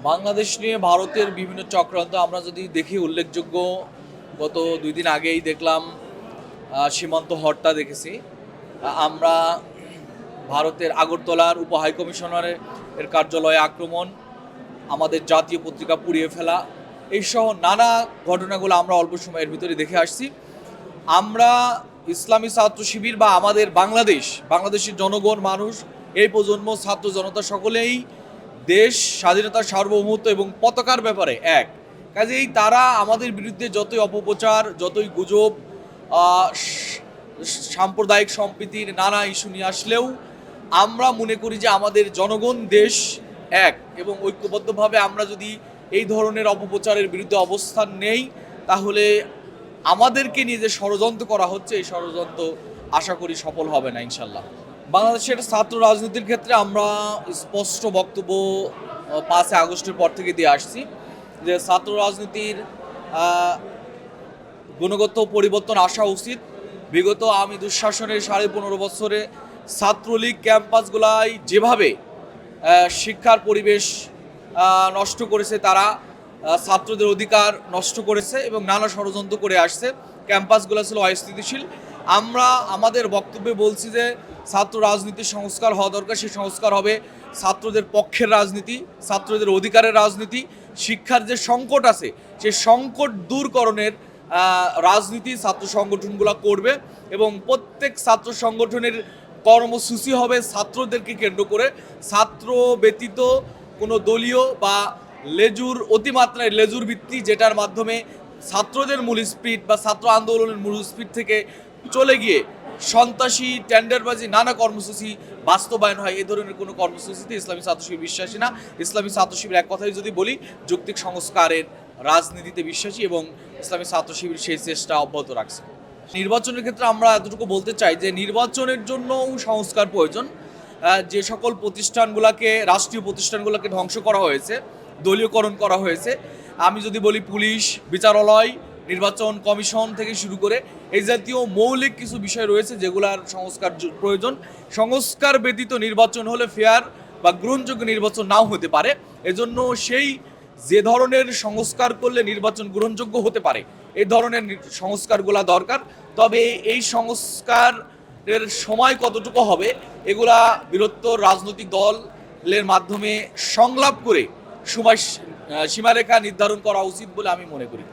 বাংলাদেশ নিয়ে ভারতের বিভিন্ন চক্রান্ত আমরা যদি দেখি উল্লেখযোগ্য গত 2 দিন আগেই দেখলাম সীমান্ত হত্যা দেখেছি। আমরা ভারতের আগরতলার উপ হাইকমিশনারের কার্যালয়ে আক্রমণ, আমাদের জাতীয় পত্রিকা পুড়িয়ে ফেলা, এইসহ নানা ঘটনাগুলো আমরা অল্প সময়ের ভিতরে দেখে আসছি। আমরা ইসলামী ছাত্র শিবির বা আমাদের বাংলাদেশের জনগণ, মানুষ, এই প্রজন্ম, ছাত্র জনতা সকলেই দেশ স্বাধীনতার সার্বভৌমত্ব এবং পতাকার ব্যাপারে এক। কাজেই তারা আমাদের বিরুদ্ধে যতই অপপ্রচার, যতই গুজব, সাম্প্রদায়িক সম্প্রীতির নানা ইস্যু নিয়ে আসলেও আমরা মনে করি যে আমাদের জনগণ, দেশ এক, এবং ঐক্যবদ্ধভাবে আমরা যদি এই ধরনের অপপ্রচারের বিরুদ্ধে অবস্থান নেই, তাহলে আমাদেরকে নিয়ে যে ষড়যন্ত্র করা হচ্ছে, এই ষড়যন্ত্র আশা করি সফল হবে না ইনশাল্লাহ। বাংলাদেশের ছাত্র রাজনীতির ক্ষেত্রে আমরা স্পষ্ট বক্তব্য 5 আগস্টের পর থেকে দিয়ে আসছি যে ছাত্র রাজনীতির গুণগত পরিবর্তন আসা উচিত। বিগত আমি দুঃশাসনের 15.5 বছরে ছাত্রলীগ ক্যাম্পাসগুলাই যেভাবে শিক্ষার পরিবেশ নষ্ট করেছে, তারা ছাত্রদের অধিকার নষ্ট করেছে এবং নানা ষড়যন্ত্র করে আসছে। ক্যাম্পাসগুলো ছিল অস্থিতিশীল। আমরা আমাদের বক্তব্যে বলছি যে ছাত্র রাজনীতির সংস্কার হওয়া দরকার। সেই সংস্কার হবে ছাত্রদের পক্ষের রাজনীতি, ছাত্রদের অধিকারের রাজনীতি। শিক্ষার যে সংকট আছে, সেই সংকট দূরকরণের রাজনীতি ছাত্র সংগঠনগুলো করবে এবং প্রত্যেক ছাত্র সংগঠনের কর্মসূচি হবে ছাত্রদেরকে কেন্দ্র করে। ছাত্র ব্যতীত কোনো দলীয় বা অতিমাত্রায় লেজুর ভিত্তি, যেটার মাধ্যমে ছাত্রদের মূল স্পিরিট বা ছাত্র আন্দোলনের মূল স্পিরিট থেকে চলে গিয়ে সন্ত্রাসী, টেন্ডারবাজি, নানা কর্মসূচি বাস্তবায়ন হয়, এই ধরনের কোনো কর্মসূচিতে ইসলামী ছাত্র শিবির বিশ্বাসী না। ইসলামী ছাত্র শিবির এক কথায় যদি বলি, যৌক্তিক সংস্কারের রাজনীতিতে বিশ্বাসী এবং ইসলামী ছাত্র শিবির সেই চেষ্টা অব্যাহত রাখছে। নির্বাচনের ক্ষেত্রে আমরা এতটুকু বলতে চাই যে নির্বাচনের জন্যও সংস্কার প্রয়োজন। যে সকল প্রতিষ্ঠানগুলোকে, রাষ্ট্রীয় প্রতিষ্ঠানগুলোকে ধ্বংস করা হয়েছে, দলীয়করণ করা হয়েছে, আমি যদি বলি পুলিশ, বিচারালয়, নির্বাচন কমিশন থেকে শুরু করে এই জাতীয় মৌলিক কিছু বিষয় রয়েছে যেগুলোর সংস্কার প্রয়োজন। সংস্কার ব্যতীত নির্বাচন হলে ফেয়ার বা গ্রহণযোগ্য নির্বাচন নাও হতে পারে। এজন্য যে ধরনের সংস্কার করলে নির্বাচন গ্রহণযোগ্য হতে পারে, এই ধরনের সংস্কারগুলো দরকার। তবে এই সংস্কারের সময় কতটুকু হবে, এগুলা বৃহত্তর রাজনৈতিক দলের মাধ্যমে সংলাপ করে সীমারেখা নির্ধারণ করা উচিত বলে আমি মনে করি।